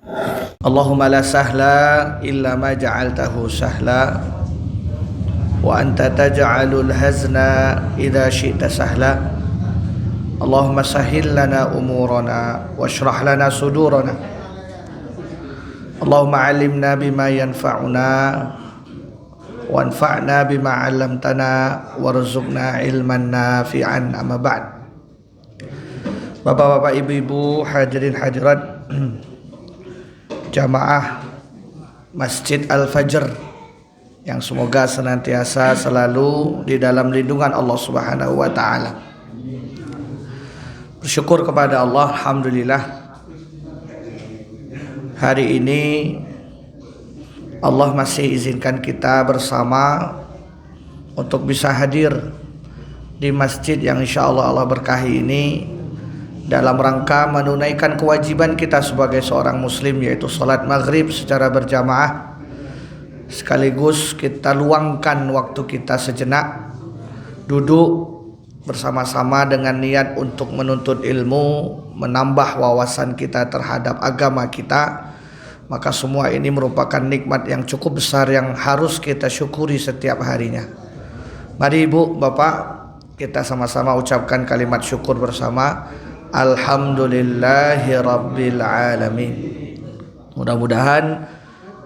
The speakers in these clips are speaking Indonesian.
Allahumma la sahla illa ma ja'altahu sahla wa anta taj'alul hazna idza syi'ta sahla. Allahumma sahhil lana umurana washrah lana sudurana. Allahumma 'allimna bima yanfa'una wanfa'na bima 'allamtana warzuqna ilman nafi'an. Amma ba'd. Bapak-bapak, ibu-ibu, hadirin hadirat jamaah Masjid Al-Fajr yang semoga senantiasa selalu di dalam lindungan Allah Subhanahu wa taala. Bersyukur kepada Allah, alhamdulillah. Hari ini Allah masih izinkan kita bersama untuk bisa hadir di masjid yang insyaallah Allah berkahi ini dalam rangka menunaikan kewajiban kita sebagai seorang muslim, yaitu salat maghrib secara berjamaah. Sekaligus kita luangkan waktu kita sejenak, duduk bersama-sama dengan niat untuk menuntut ilmu, menambah wawasan kita terhadap agama kita. Maka semua ini merupakan nikmat yang cukup besar yang harus kita syukuri setiap harinya. Mari ibu, bapak, kita sama-sama ucapkan kalimat syukur bersama. Alhamdulillahi Rabbil Alamin. Mudah-mudahan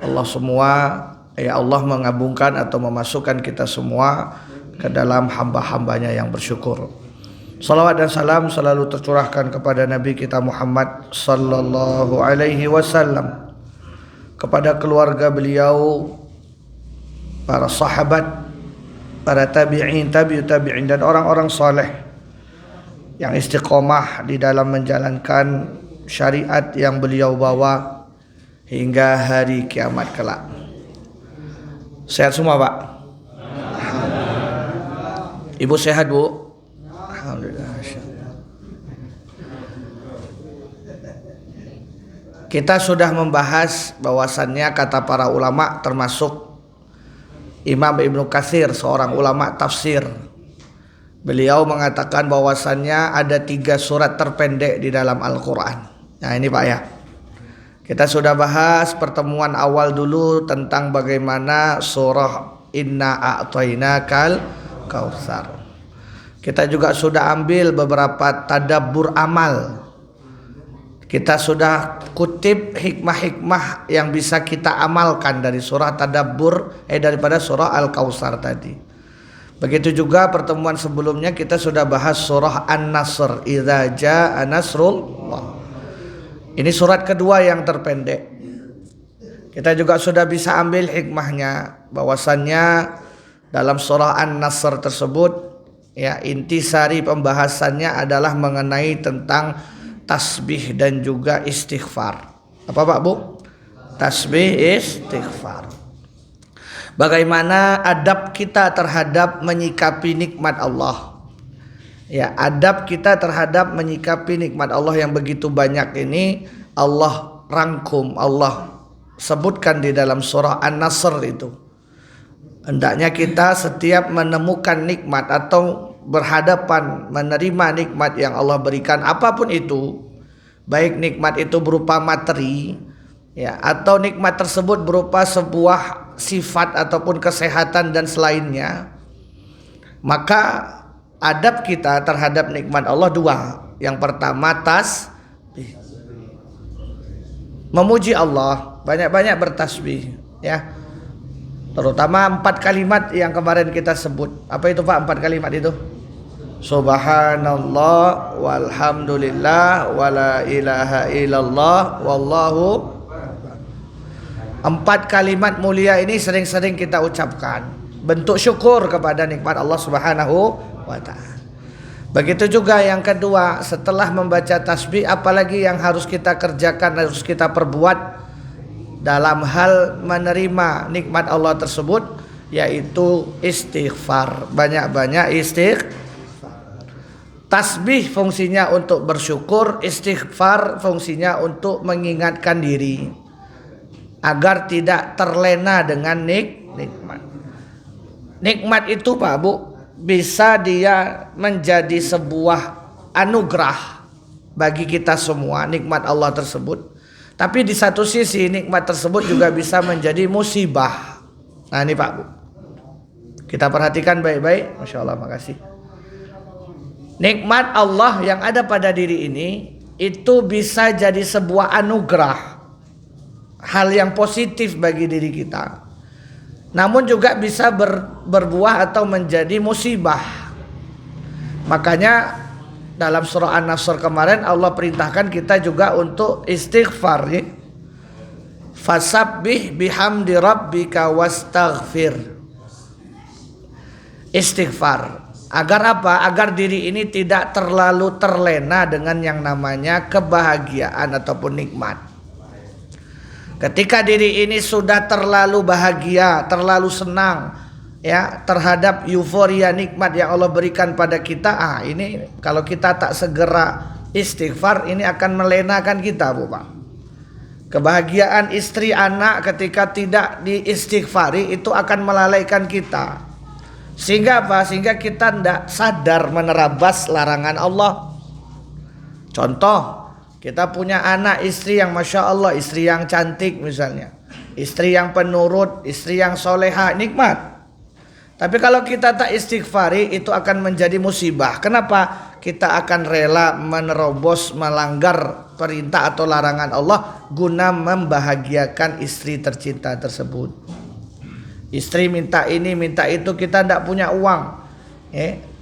Allah mengabungkan atau memasukkan kita semua ke dalam hamba-hambanya yang bersyukur. Salawat dan salam selalu tercurahkan kepada Nabi kita Muhammad sallallahu alaihi wasallam, kepada keluarga beliau, para sahabat, para tabi'in, tabi'ut tabi'in, dan orang-orang saleh yang istiqomah di dalam menjalankan syariat yang beliau bawa hingga hari kiamat kelak. Sehat semua, Pak? Ibu sehat, Bu? Alhamdulillah. Kita sudah membahas bahwasannya kata para ulama, termasuk Imam Ibnu Katsir, seorang ulama tafsir, beliau mengatakan bahwasannya ada 3 surat terpendek di dalam Al-Quran. Nah ini Pak ya, kita sudah bahas pertemuan awal dulu tentang bagaimana surah Inna A'tainakal Kautsar. Kita juga sudah ambil beberapa tadabbur amal. Kita sudah kutip hikmah-hikmah yang bisa kita amalkan dari surah daripada surah Al-Kautsar tadi. Begitu juga pertemuan sebelumnya kita sudah bahas surah An-Nasr, idza jaa nasrullah. Ini surat kedua yang terpendek. Kita juga sudah bisa ambil hikmahnya, bahwasannya dalam surah An-Nasr tersebut ya, intisari pembahasannya adalah mengenai tentang tasbih dan juga istighfar. Apa Pak Bu? Tasbih, istighfar. Bagaimana adab kita terhadap menyikapi nikmat Allah. Ya, adab kita terhadap menyikapi nikmat Allah yang begitu banyak ini Allah rangkum, Allah sebutkan di dalam surah An-Nasr itu. Hendaknya kita setiap menemukan nikmat atau berhadapan menerima nikmat yang Allah berikan, apapun itu, baik nikmat itu berupa materi ya, atau nikmat tersebut berupa sebuah sifat ataupun kesehatan dan selainnya, maka adab kita terhadap nikmat Allah 2. Yang pertama tasbih, memuji Allah, banyak-banyak bertasbih ya, terutama 4 kalimat yang kemarin kita sebut. Apa itu Pak 4 kalimat itu? Subhanallah walhamdulillah wala ilaha illallah wallahu. 4 kalimat mulia ini sering-sering kita ucapkan, bentuk syukur kepada nikmat Allah Subhanahu wa ta'ala. Begitu juga yang kedua, setelah membaca tasbih, apalagi yang harus kita kerjakan, harus kita perbuat dalam hal menerima nikmat Allah tersebut, yaitu istighfar. Banyak-banyak istighfar. Tasbih fungsinya untuk bersyukur, istighfar fungsinya untuk mengingatkan diri agar tidak terlena dengan nikmat. Nikmat itu Pak Bu, bisa dia menjadi sebuah anugerah bagi kita semua, nikmat Allah tersebut. Tapi di satu sisi nikmat tersebut juga bisa menjadi musibah. Nah ini Pak Bu, kita perhatikan baik-baik. Masya Allah, makasih. Nikmat Allah yang ada pada diri ini itu bisa jadi sebuah anugerah, hal yang positif bagi diri kita. Namun juga bisa berbuah atau menjadi musibah. Makanya dalam surah An-Nasr kemarin Allah perintahkan kita juga untuk istighfar ya. Fasabbih bihamdi rabbika wastaghfir. Istighfar. Agar apa? Agar diri ini tidak terlalu terlena dengan yang namanya kebahagiaan ataupun nikmat. Ketika diri ini sudah terlalu bahagia, terlalu senang ya terhadap euforia nikmat yang Allah berikan pada kita, ini kalau kita tak segera istighfar ini akan melenakan kita, Bu Pak. Kebahagiaan istri anak ketika tidak diistighfari itu akan melalaikan kita. Sehingga apa? Sehingga kita tidak sadar menerabas larangan Allah. Contoh, kita punya anak istri yang Masya Allah, istri yang cantik misalnya, istri yang penurut, istri yang soleha, nikmat. Tapi kalau kita tak istighfari itu akan menjadi musibah. Kenapa? Kita akan rela menerobos, melanggar perintah atau larangan Allah guna membahagiakan istri tercinta tersebut. Istri minta ini, minta itu, kita tidak punya uang.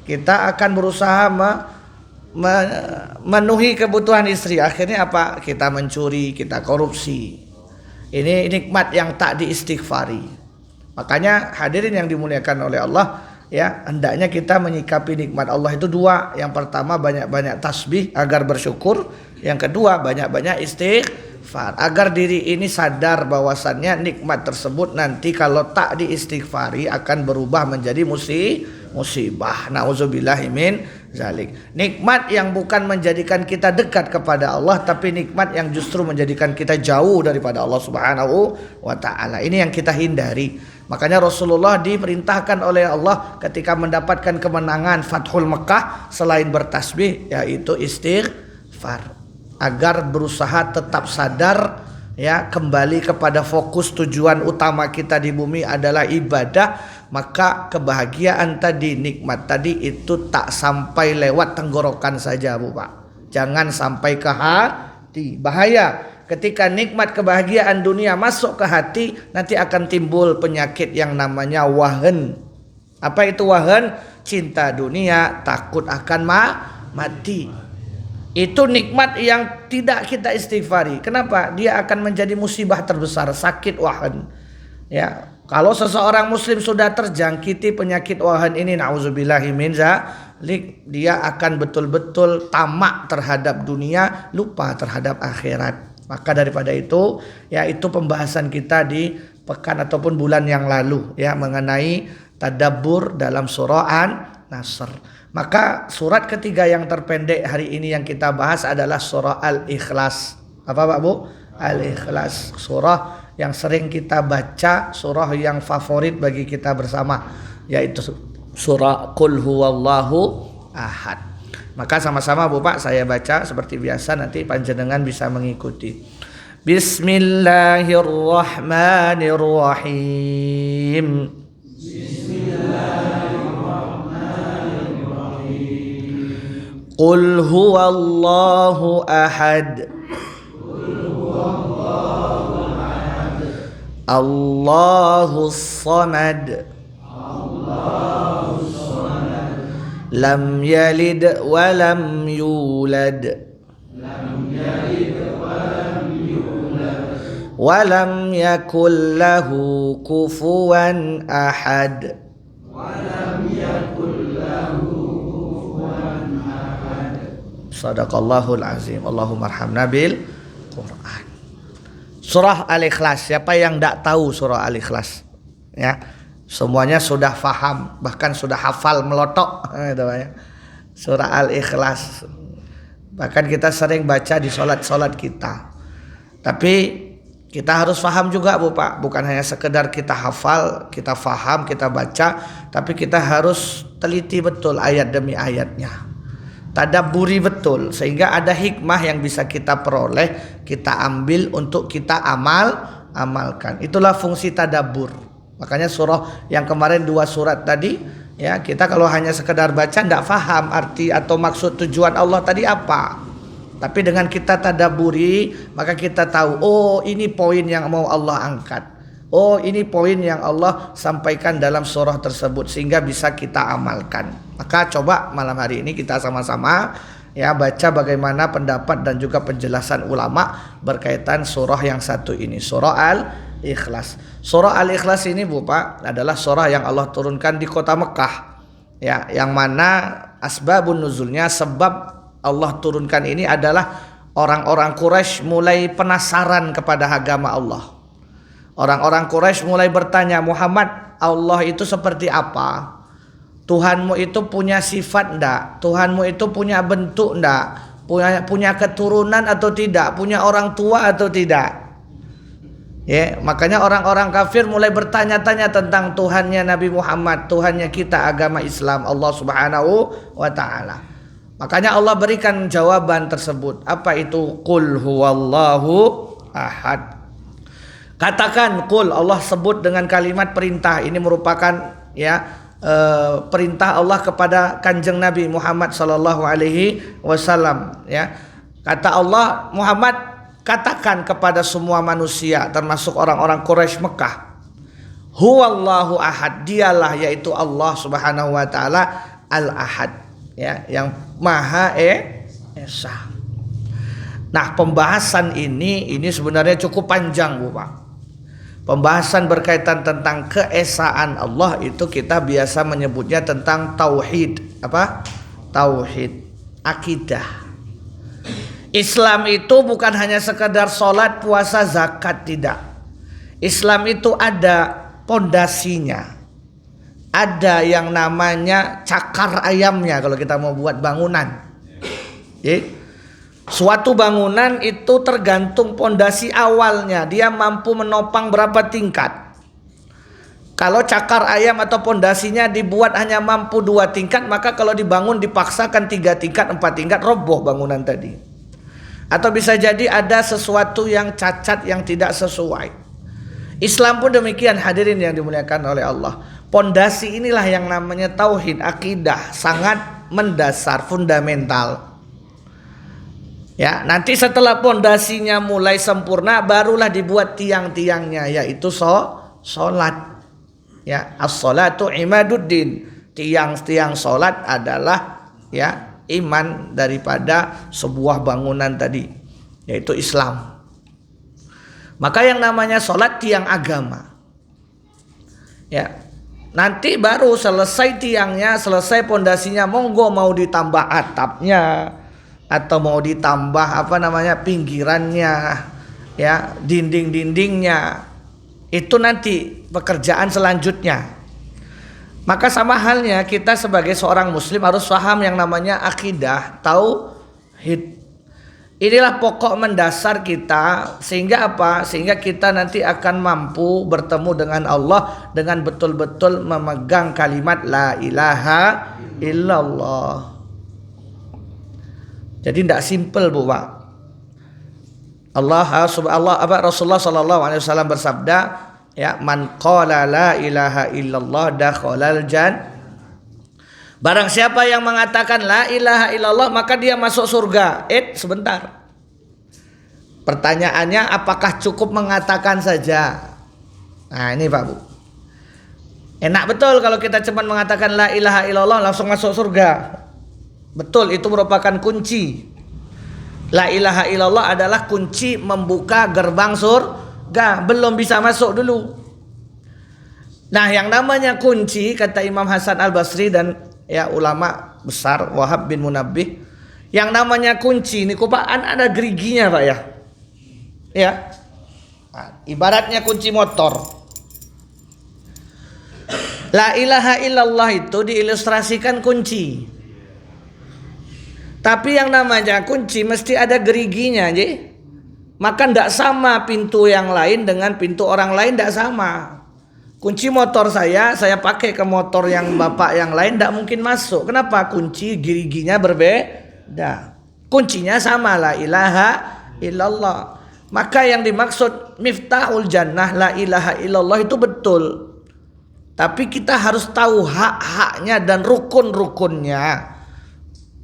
Kita akan berusaha memenuhi kebutuhan istri. Akhirnya apa? Kita mencuri, kita korupsi. Ini nikmat yang tak diistighfari. Makanya hadirin yang dimuliakan oleh Allah, ya hendaknya kita menyikapi nikmat Allah itu dua. Yang pertama banyak-banyak tasbih agar bersyukur. Yang kedua banyak-banyak istighfar agar diri ini sadar bahwasannya nikmat tersebut nanti kalau tak diistighfari akan berubah menjadi musibah. Nauzubillahi min zalik. Nikmat yang bukan menjadikan kita dekat kepada Allah, tapi nikmat yang justru menjadikan kita jauh daripada Allah Subhanahu wa taala. Ini yang kita hindari. Makanya Rasulullah diperintahkan oleh Allah ketika mendapatkan kemenangan Fathul Mekah selain bertasbih yaitu istighfar. Agar berusaha tetap sadar ya, kembali kepada fokus tujuan utama kita di bumi adalah ibadah, maka kebahagiaan tadi, nikmat tadi itu tak sampai lewat tenggorokan saja, Bu Pak. Jangan sampai ke hati. Bahaya ketika nikmat kebahagiaan dunia masuk ke hati, nanti akan timbul penyakit yang namanya wahan. Apa itu wahan? Cinta dunia, takut akan mati. Itu nikmat yang tidak kita istighfari. Kenapa? Dia akan menjadi musibah terbesar, sakit wahan. Ya, kalau seseorang muslim sudah terjangkiti penyakit wahan ini, nauzubillahi min zalik, dia akan betul-betul tamak terhadap dunia, lupa terhadap akhirat. Maka daripada itu, ya itu pembahasan kita di pekan ataupun bulan yang lalu ya mengenai tadabbur dalam surah An-Nasr. Maka surat ketiga yang terpendek hari ini yang kita bahas adalah surah Al-Ikhlas. Apa Pak Bu? Al-Ikhlas. Surah yang sering kita baca, surah yang favorit bagi kita bersama, yaitu surah Qul Huwallahu Ahad. Maka sama-sama Bu Pak saya baca seperti biasa, nanti panjenengan bisa mengikuti. Bismillahirrahmanirrahim. Qul huwallahu ahad. Allahus samad. Lam yalid wa lam yulad. Wa lam yakul lahu kufuwan ahad. Sadaqallahul azim. Allahumma arhamna bil Quran. Surah Al-Ikhlas. Siapa yang tidak tahu surah Al-Ikhlas? Ya, semuanya sudah faham, bahkan sudah hafal melotok. Surah Al-Ikhlas. Bahkan kita sering baca di solat-solat kita. Tapi kita harus faham juga Bu Pak. Bukan hanya sekedar kita hafal, kita faham, kita baca, tapi kita harus teliti betul ayat demi ayatnya. tadabburi betul, sehingga ada hikmah yang bisa kita peroleh, kita ambil untuk kita amalkan. Itulah fungsi tadabbur. Makanya surah yang kemarin 2 surat tadi, ya, kita kalau hanya sekedar baca tidak faham arti atau maksud tujuan Allah tadi apa. Tapi dengan kita tadabburi, maka kita tahu, oh ini poin yang mau Allah angkat. Oh ini poin yang Allah sampaikan dalam surah tersebut, sehingga bisa kita amalkan. Maka coba malam hari ini kita sama-sama ya baca bagaimana pendapat dan juga penjelasan ulama berkaitan surah yang satu ini, surah Al-Ikhlas. Surah Al-Ikhlas ini Pak adalah surah yang Allah turunkan di kota Mekah. Ya, yang mana asbabun nuzulnya, sebab Allah turunkan ini adalah orang-orang Quraisy mulai penasaran kepada agama Allah. Orang-orang Quraisy mulai bertanya, Muhammad, Allah itu seperti apa? Tuhanmu itu punya sifat enggak? Tuhanmu itu punya bentuk enggak? Punya keturunan atau tidak? Punya orang tua atau tidak? Ya, makanya orang-orang kafir mulai bertanya-tanya tentang Tuhannya Nabi Muhammad, Tuhannya kita agama Islam, Allah Subhanahu wa taala. Makanya Allah berikan jawaban tersebut. Apa itu? Qul huwallahu ahad. Katakan qul, Allah sebut dengan kalimat perintah. Ini merupakan ya perintah Allah kepada Kanjeng Nabi Muhammad sallallahu alaihi wasallam, ya. Kata Allah, Muhammad katakan kepada semua manusia termasuk orang-orang Quraisy Mekah, huwallahu ahad, dialah yaitu Allah Subhanahu wa taala al-ahad, ya, yang Maha Esa. Nah, pembahasan ini sebenarnya cukup panjang, Bu Pak. Pembahasan berkaitan tentang keesaan Allah itu kita biasa menyebutnya tentang tauhid. Apa? Tauhid, akidah. Islam itu bukan hanya sekedar sholat, puasa, zakat, tidak. Islam itu ada pondasinya. Ada yang namanya cakar ayamnya kalau kita mau buat bangunan. Suatu bangunan itu tergantung pondasi awalnya, dia mampu menopang berapa tingkat. Kalau cakar ayam atau pondasinya dibuat hanya mampu 2 tingkat, maka kalau dibangun dipaksakan 3 tingkat, 4 tingkat, roboh bangunan tadi. Atau bisa jadi ada sesuatu yang cacat, yang tidak sesuai. Islam pun demikian, hadirin yang dimuliakan oleh Allah. Pondasi inilah yang namanya tauhid, akidah, sangat mendasar, fundamental. Ya, nanti setelah pondasinya mulai sempurna, barulah dibuat tiang-tiangnya, yaitu sholat. Ya, as-sholatu imaduddin. Tiang-tiang sholat adalah ya iman daripada sebuah bangunan tadi, yaitu Islam. Maka yang namanya sholat tiang agama. Ya, nanti baru selesai tiangnya, selesai pondasinya, monggo mau ditambah atapnya, atau mau ditambah pinggirannya, ya, dinding-dindingnya. Itu nanti pekerjaan selanjutnya. Maka sama halnya kita sebagai seorang muslim harus paham yang namanya akidah, tauhid. Inilah pokok mendasar kita, sehingga apa? Sehingga kita nanti akan mampu bertemu dengan Allah dengan betul-betul memegang kalimat la ilaha illallah. Jadi tidak simpel, Bu Pak. Rasulullah sallallahu alaihi wasallam bersabda, ya, man qala la ilaha illallah dakhalal jannah. Barang siapa yang mengatakan la ilaha illallah maka dia masuk surga. Sebentar. Pertanyaannya, apakah cukup mengatakan saja? Nah, ini Pak Bu. Enak betul kalau kita cuma mengatakan la ilaha illallah langsung masuk surga. Betul, itu merupakan kunci. La ilaha illallah adalah kunci membuka gerbang surga. Belum bisa masuk dulu. Nah, yang namanya kunci, kata Imam Hasan Al-Basri dan ya ulama besar Wahab bin Munabbih, yang namanya kunci ini kupaan ada geriginya, Pak ya. Ya. Nah, ibaratnya kunci motor. La ilaha illallah itu diilustrasikan kunci. Tapi yang namanya kunci mesti ada geriginya, maka tidak sama pintu yang lain dengan pintu orang lain, tidak sama. Kunci motor saya pakai ke motor yang bapak yang lain, tidak mungkin masuk. Kenapa? Kunci geriginya Dah. Kuncinya sama, la ilaha illallah. Maka yang dimaksud miftahul jannah la ilaha illallah itu betul. Tapi kita harus tahu hak-haknya dan rukun-rukunnya.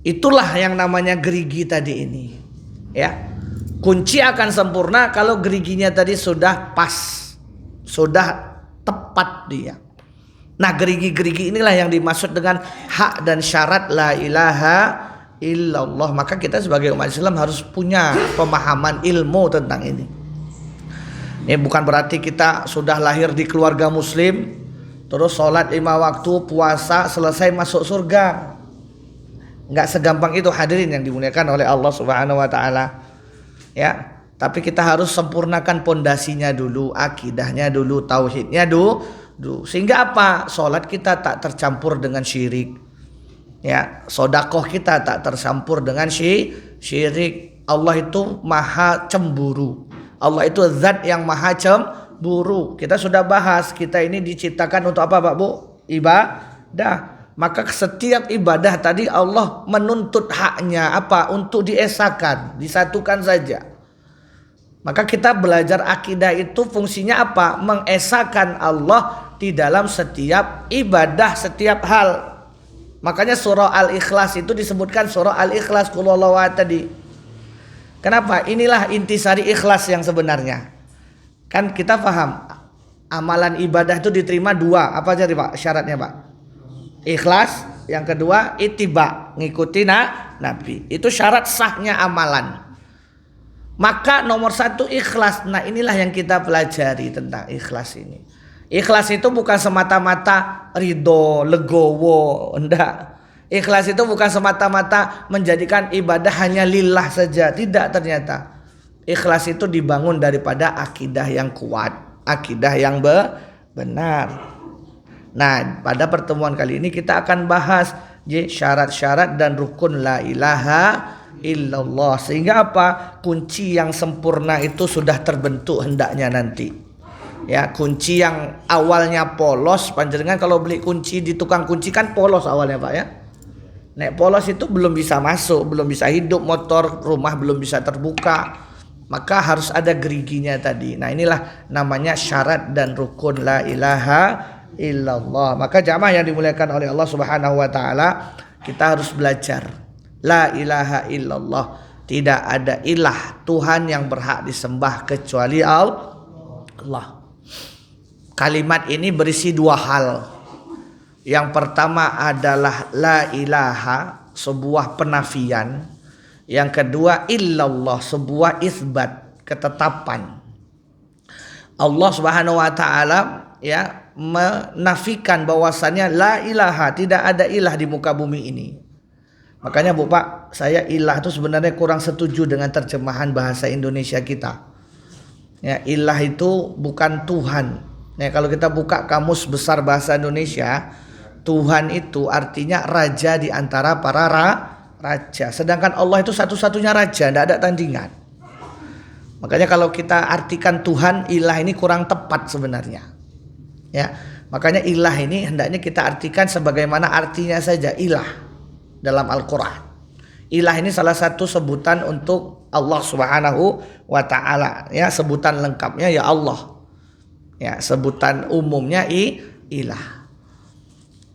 Itulah yang namanya gerigi tadi ini. Ya. Kunci akan sempurna kalau geriginya tadi sudah pas. Sudah tepat dia. Nah, gerigi-gerigi inilah yang dimaksud dengan hak dan syarat la ilaha illallah. Maka kita sebagai umat Islam harus punya pemahaman ilmu tentang ini. Ini bukan berarti kita sudah lahir di keluarga muslim, terus sholat 5 waktu, puasa, selesai masuk surga. Nggak segampang itu hadirin yang dimuliakan oleh Allah Subhanahu wa taala. Ya, tapi kita harus sempurnakan pondasinya dulu, akidahnya dulu, tauhidnya dulu. Sehingga apa? Sholat kita tak tercampur dengan syirik. Ya, sodakoh kita tak tercampur dengan syirik. Allah itu maha cemburu. Allah itu zat yang maha cemburu. Kita sudah bahas, kita ini diciptakan untuk apa Pak Bu? Ibadah. Maka setiap ibadah tadi Allah menuntut haknya apa? Untuk diesakan, disatukan saja. Maka kita belajar akidah itu fungsinya apa? Mengesahkan Allah di dalam setiap ibadah, setiap hal. Makanya surah Al-Ikhlas itu disebutkan surah Al-Ikhlas qul huwallahu ahad tadi. Kenapa? Inilah intisari ikhlas yang sebenarnya. Kan kita paham amalan ibadah itu diterima 2. Apa aja Pak syaratnya Pak? Ikhlas, yang kedua ittiba, ngikuti Nabi. Itu syarat sahnya amalan. Maka nomor 1 ikhlas. Nah, inilah yang kita pelajari tentang ikhlas ini. Ikhlas itu bukan semata-mata ridho, legowo, enggak. Ikhlas itu bukan semata-mata menjadikan ibadah hanya lillah saja, tidak ternyata. Ikhlas itu dibangun daripada akidah yang kuat, akidah yang benar. Nah, pada pertemuan kali ini kita akan bahas syarat-syarat dan rukun la ilaha illallah. Sehingga apa? Kunci yang sempurna itu sudah terbentuk hendaknya nanti. Ya, kunci yang awalnya polos, panjenengan kalau beli kunci di tukang kunci kan polos awalnya Pak ya. Nek polos itu belum bisa masuk, belum bisa hidup motor, rumah belum bisa terbuka. Maka harus ada geriginya tadi. Nah, inilah namanya syarat dan rukun la ilaha illallah. Maka jamaah yang dimuliakan oleh Allah Subhanahu wa taala, kita harus belajar la ilaha illallah. Tidak ada ilah Tuhan yang berhak disembah kecuali Allah. Kalimat ini berisi 2 hal. Yang pertama adalah la ilaha, sebuah penafian. Yang kedua illallah, sebuah isbat, ketetapan. Allah Subhanahu wa taala ya menafikan bahwasannya la ilaha, tidak ada ilah di muka bumi ini. Makanya Bu Pak, saya ilah itu sebenarnya kurang setuju dengan terjemahan bahasa Indonesia kita. Ya, ilah itu bukan Tuhan. Ya, kalau kita buka kamus besar bahasa Indonesia, Tuhan itu artinya raja di antara para raja. Sedangkan Allah itu satu-satunya raja, tidak ada tandingan. Makanya kalau kita artikan Tuhan, ilah ini kurang tepat sebenarnya. Ya, makanya ilah ini hendaknya kita artikan sebagaimana artinya saja, ilah dalam Al-Quran. Ilah ini salah satu sebutan untuk Allah Subhanahu wa ta'ala. Ya, sebutan lengkapnya ya Allah. Ya, sebutan umumnya ilah.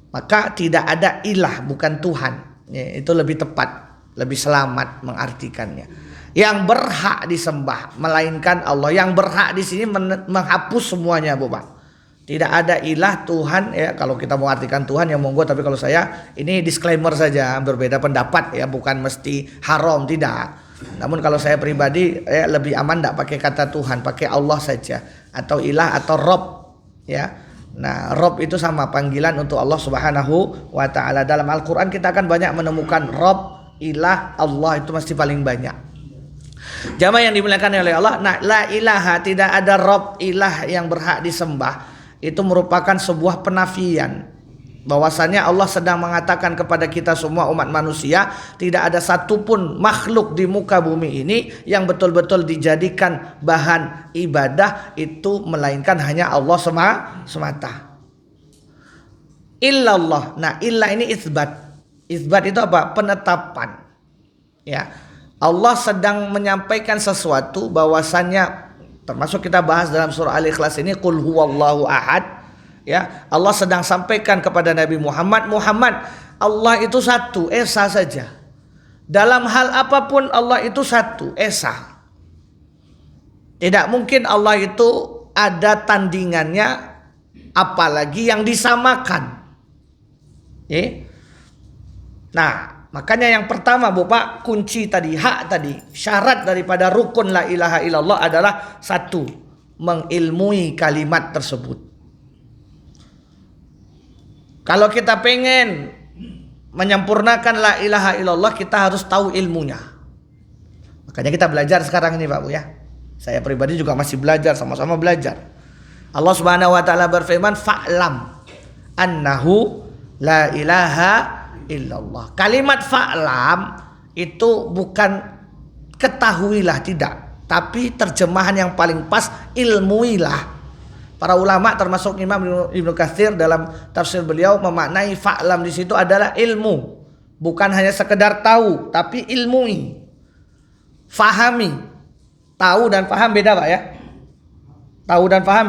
Maka tidak ada ilah, bukan Tuhan. Ya, itu lebih tepat, lebih selamat mengartikannya. Yang berhak disembah melainkan Allah. Yang berhak di sini menghapus semuanya, Bu Pak. Tidak ada ilah Tuhan ya, kalau kita mau artikan Tuhan ya monggo, tapi kalau saya ini disclaimer saja, berbeda pendapat ya, bukan mesti haram, tidak. Namun kalau saya pribadi ya, lebih aman tidak pakai kata Tuhan, pakai Allah saja, atau ilah atau Rob ya. Nah, Rob itu sama panggilan untuk Allah Subhanahu wa ta'ala. Dalam Al-Quran kita akan banyak menemukan Rob, ilah, Allah itu mesti paling banyak. Jamaah yang dimuliakan oleh Allah, nah la ilaha, tidak ada Rob, ilah yang berhak disembah. Itu merupakan sebuah penafian. Bahwasanya Allah sedang mengatakan kepada kita semua umat manusia, tidak ada satupun makhluk di muka bumi ini yang betul-betul dijadikan bahan ibadah itu melainkan hanya Allah semata. Illallah. Nah, illah ini isbat. Isbat itu apa? Penetapan. Ya, Allah sedang menyampaikan sesuatu bahwasannya, termasuk kita bahas dalam surah Al-Ikhlas ini, qul huwallahu ahad. Ya, Allah sedang sampaikan kepada Nabi Muhammad, Allah itu satu, esa saja. Dalam hal apapun Allah itu satu, esa. Tidak mungkin Allah itu ada tandingannya, apalagi yang disamakan. Nah, makanya yang pertama Bapak, kunci tadi, hak tadi, syarat daripada rukun la ilaha illallah adalah satu, mengilmui kalimat tersebut. Kalau kita pengen menyempurnakan la ilaha illallah, kita harus tahu ilmunya. Makanya kita belajar sekarang ini Pak Bu ya. Saya pribadi juga masih belajar, sama-sama belajar. Allah Subhanahu wa taala berfirman, fa'lam annahu la ilaha illallah. Kalimat fa'lam itu bukan ketahuilah, tidak, tapi terjemahan yang paling pas, ilmuilah. Para ulama termasuk Imam Ibnu Katsir dalam tafsir beliau memaknai fa'lam di situ adalah ilmu, bukan hanya sekedar tahu, tapi ilmui, fahami. Tahu dan paham beda Pak ya. Tahu dan paham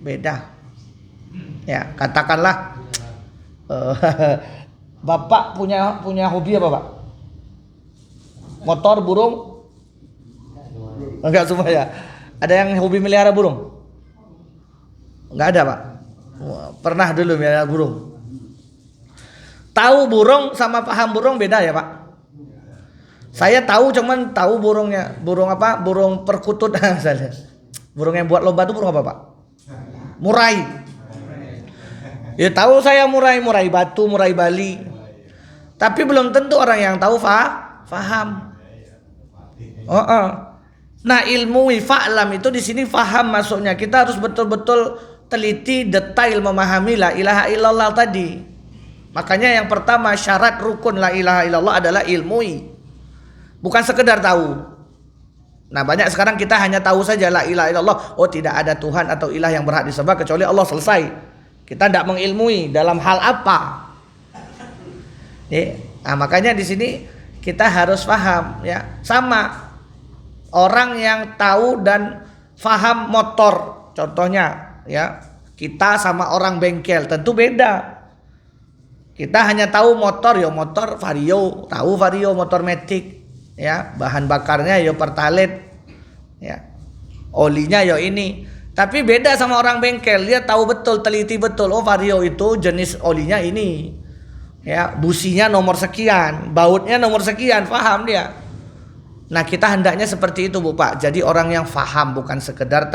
beda. Ya, katakanlah Bapak punya hobi apa Pak? Motor, burung? Enggak semua ya. Ada yang hobi melihara burung? Enggak ada Pak. Pernah dulu melihara burung. Tahu burung sama paham burung beda ya Pak? Saya tahu, cuman tahu burungnya. Burung apa? Burung perkutut misalnya. Burung yang buat lomba itu burung apa Pak? Murai. Ya tahu saya murai batu, murai Bali. Tapi belum tentu orang yang tahu faham. Nah, ilmu fa'lam itu di sini faham maksudnya. Kita harus betul-betul teliti, detail memahami la ilaha illallah tadi. Makanya yang pertama syarat rukun la ilaha illallah adalah ilmui. Bukan sekedar tahu. Nah, banyak sekarang kita hanya tahu saja la ilaha illallah. Oh, tidak ada Tuhan atau ilah yang berhak disembah kecuali Allah, selesai. Kita tidak mengilmui dalam hal apa. Nah, makanya di sini kita harus paham ya. Sama orang yang tahu dan paham motor, contohnya ya, kita sama orang bengkel tentu beda. Kita hanya tahu motor, ya motor Vario, tahu Vario motor Matic. Ya, bahan bakarnya ya Pertalite, ya olinya ya ini. Tapi beda sama orang bengkel, dia tahu betul, teliti betul, oh Vario itu jenis olinya ini, ya businya nomor sekian, bautnya nomor sekian, paham dia. Nah, kita hendaknya seperti itu Bu Pak, jadi orang yang paham, bukan sekedar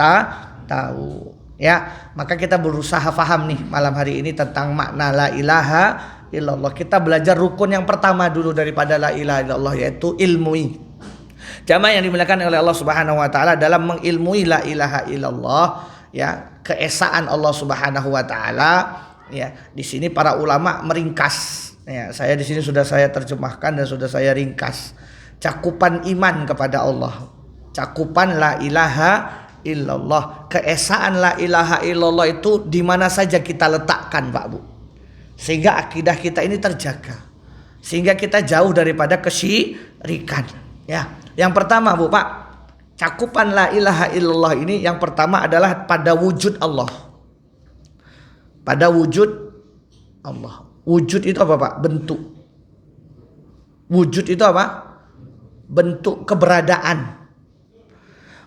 tahu ya. Maka kita berusaha paham nih malam hari ini tentang makna la ilaha illallah. Kita belajar rukun yang pertama dulu daripada la ilaha illallah, yaitu ilmui. Jamaah yang dimuliakan oleh Allah Subhanahu wa taala, dalam mengilmui la ilaha illallah ya, keesaan Allah Subhanahu wa taala ya. Di sini para ulama meringkas ya, saya di sini sudah saya terjemahkan dan sudah saya ringkas cakupan iman kepada Allah, cakupan la ilaha illallah, keesaan la ilaha illallah itu di mana saja kita letakkan Pak Bu, sehingga akidah kita ini terjaga, sehingga kita jauh daripada kesyirikan ya. Yang pertama Bu Pak, cakupan la ilaha illallah ini yang pertama adalah pada wujud Allah. Pada wujud Allah. Wujud itu apa Pak? Bentuk. Wujud itu apa? Bentuk keberadaan.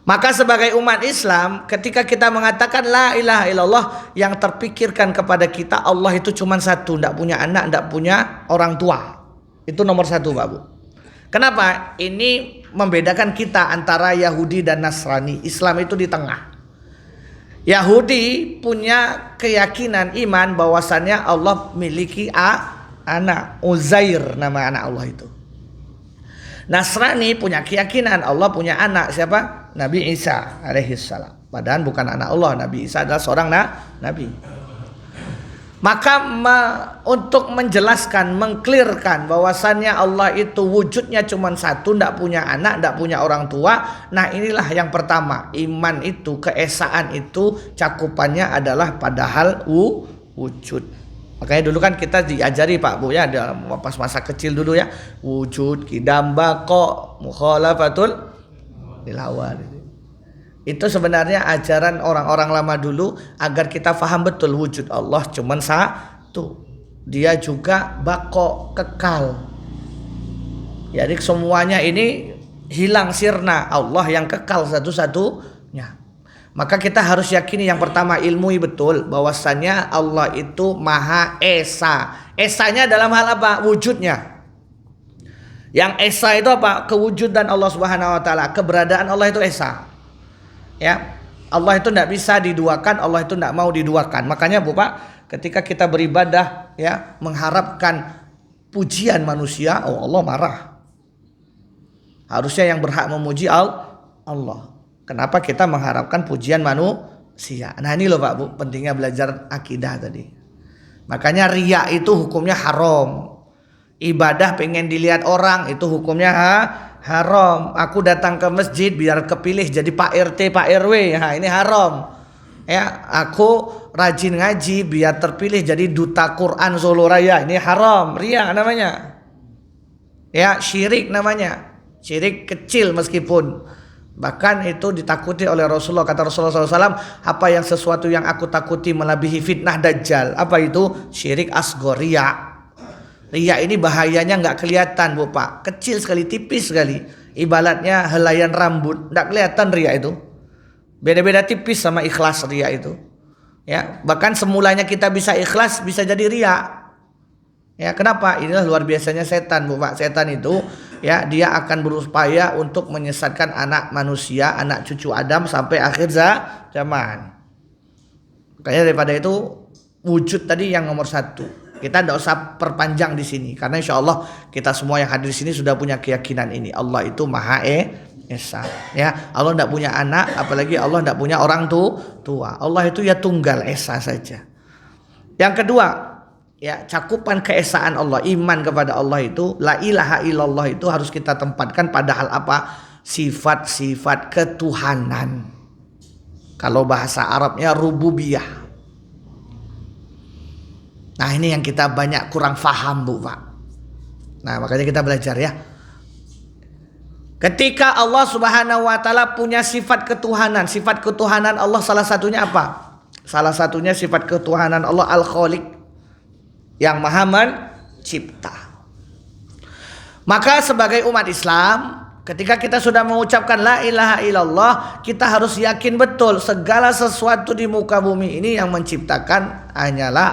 Maka sebagai umat Islam, ketika kita mengatakan la ilaha illallah, yang terpikirkan kepada kita Allah itu cuma satu, tidak punya anak, tidak punya orang tua. Itu nomor satu Pak Bu. Kenapa? Ini membedakan kita antara Yahudi dan Nasrani. Islam itu di tengah. Yahudi punya keyakinan iman bahwasannya Allah miliki anak, Uzair nama anak Allah itu. Nasrani punya keyakinan Allah punya anak, siapa? Nabi Isa alaihissalam. Padahal bukan anak Allah, Nabi Isa adalah seorang nabi. Maka untuk menjelaskan, mengklirkan bahwasannya Allah itu wujudnya cuma satu, tidak punya anak, tidak punya orang tua. Nah, inilah yang pertama, iman itu, keesaan itu cakupannya adalah padahal wujud. Makanya dulu kan kita diajari Pak Bu ya, pas masa kecil dulu ya, wujud, qidam, baqa, mukhalafatul dilawal. Itu sebenarnya ajaran orang-orang lama dulu agar kita faham betul wujud Allah cuman satu. Dia juga baqa, kekal. Jadi semuanya ini hilang sirna, Allah yang kekal satu-satunya. Maka kita harus yakini yang pertama, ilmui betul bahwasannya Allah itu Maha Esa. Esanya dalam hal apa? Wujudnya. Yang Esa itu apa? Kewujudan Allah Subhanahu wa taala, keberadaan Allah itu Esa. Ya. Allah itu tidak bisa diduakan, Allah itu tidak mau diduakan. Makanya Bu Pak, ketika kita beribadah ya, mengharapkan pujian manusia, oh Allah marah. Harusnya yang berhak memuji Allah. Kenapa kita mengharapkan pujian manusia? Nah ini loh Pak Bu, pentingnya belajar akidah tadi. Makanya riya itu hukumnya haram. Ibadah pengen dilihat orang itu hukumnya haram. Aku datang ke masjid biar kepilih jadi Pak RT, Pak RW. Nah, ini haram. Ya, aku rajin ngaji biar terpilih jadi duta Quran Solo Raya. Ini haram, riya namanya. Ya, syirik namanya. Syirik kecil meskipun. Bahkan itu ditakuti oleh Rasulullah. Kata Rasulullah SAW, apa yang sesuatu yang aku takuti melebihi fitnah Dajjal. Apa itu? Syirik asghar, riya. Riya ini bahayanya nggak kelihatan Bu Pak. Kecil sekali, tipis sekali. Ibaratnya helaian rambut. Nggak kelihatan riya itu. Beda-beda tipis sama ikhlas riya itu. Ya, bahkan semulanya kita bisa ikhlas bisa jadi riya. Ya, kenapa? Inilah luar biasanya setan Bu Pak. Setan itu ya dia akan berupaya untuk menyesatkan anak manusia, anak cucu Adam sampai akhir zaman. Makanya daripada itu wujud tadi yang nomor satu. Kita tidak usah perpanjang di sini karena insya Allah kita semua yang hadir di sini sudah punya keyakinan ini. Allah itu Maha Esa. Ya, Allah tidak punya anak, apalagi Allah tidak punya orang tua. Allah itu ya tunggal esa saja. Yang kedua, ya cakupan keesaan Allah, iman kepada Allah itu, la ilaha illallah itu harus kita tempatkan pada hal apa? Sifat-sifat ketuhanan. Kalau bahasa Arabnya rububiyah. Nah ini yang kita banyak kurang faham Bu Pak. Nah makanya kita belajar ya. Ketika Allah Subhanahu wa taala punya sifat ketuhanan, sifat ketuhanan Allah salah satunya apa? Salah satunya sifat ketuhanan Allah Al-Khaliq, yang Maha Mencipta. Maka sebagai umat Islam, ketika kita sudah mengucapkan la ilaha illallah, kita harus yakin betul segala sesuatu di muka bumi ini yang menciptakan hanyalah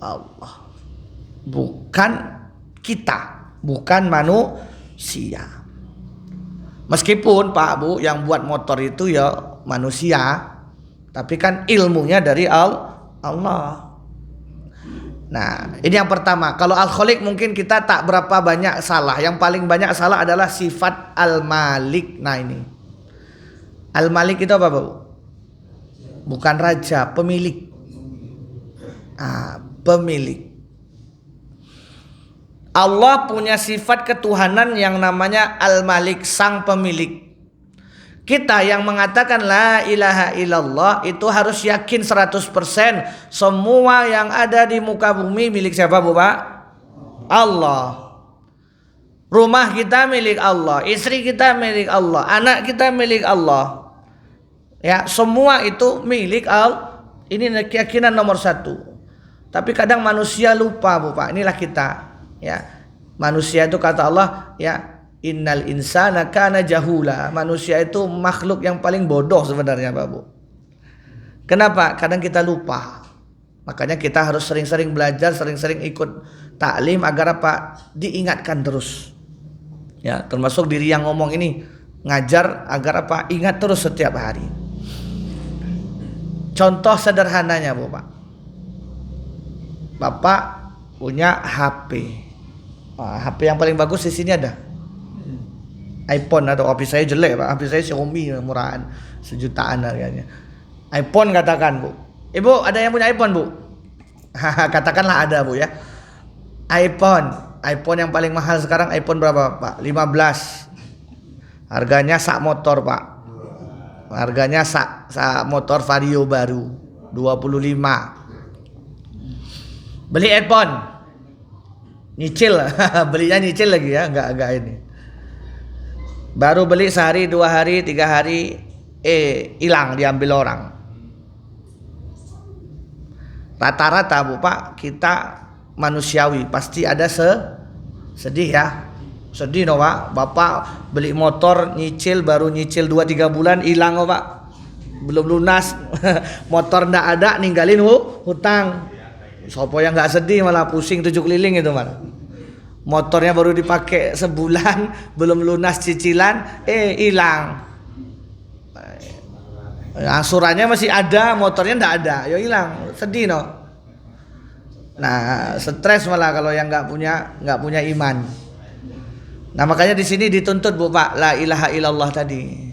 Allah. Bukan kita, bukan manusia. Meskipun Pak Bu yang buat motor itu ya manusia, tapi kan ilmunya dari Allah. Nah, ini yang pertama. Kalau Al-Khaliq mungkin kita tak berapa banyak salah. Yang paling banyak salah adalah sifat Al-Malik. Nah, ini. Al-Malik itu apa, Bu? Bukan raja, pemilik. Pemilik. Allah punya sifat ketuhanan yang namanya Al-Malik, sang pemilik. Kita yang mengatakan la ilaha illallah itu harus yakin 100% semua yang ada di muka bumi milik siapa Bu Pak? Allah. Rumah kita milik Allah, istri kita milik Allah, anak kita milik Allah. Ya, semua itu milik Allah. Ini keyakinan nomor satu. Tapi kadang manusia lupa Bu Pak. Inilah kita. Ya, manusia itu kata Allah ya, innal insana kana jahula. Manusia itu makhluk yang paling bodoh sebenarnya Pak Bu. Kenapa? Kadang kita lupa. Makanya kita harus sering-sering belajar, sering-sering ikut taklim agar apa? Diingatkan terus. Ya, termasuk diri yang ngomong ini ngajar agar apa? Ingat terus setiap hari. Contoh sederhananya Bu Pak. Bapak punya HP. HP yang paling bagus di sini ada iPhone atau HP saya jelek Pak. HP saya Xiaomi murahan, 1 jutaan harganya. iPhone katakan Bu. Ibu ada yang punya iPhone Bu? Katakanlah ada Bu ya. iPhone yang paling mahal sekarang iPhone berapa Pak? 15. Harganya sak motor Pak. Harganya sak motor Vario baru 25. Beli handphone, nyicil, belinya nyicil lagi ya, enggak ini. Baru beli sehari, 2 hari, 3 hari, hilang, diambil orang. Rata-rata Bu Pak, kita manusiawi pasti ada sedih ya. Sedih no Pak, Bapak beli motor nyicil, baru nyicil 2-3 bulan hilang oh Pak. Belum lunas. Motor ndak ada, ninggalin hutang. Sopo yang nggak sedih malah pusing 7 keliling itu malah. Motornya baru dipakai sebulan, belum lunas cicilan, hilang. Angsurannya masih ada, motornya ndak ada, yo hilang. Sedih no. Nah, stres malah kalau yang nggak punya iman. Nah, makanya di sini dituntut Bu Pak, la ilaha illallah tadi.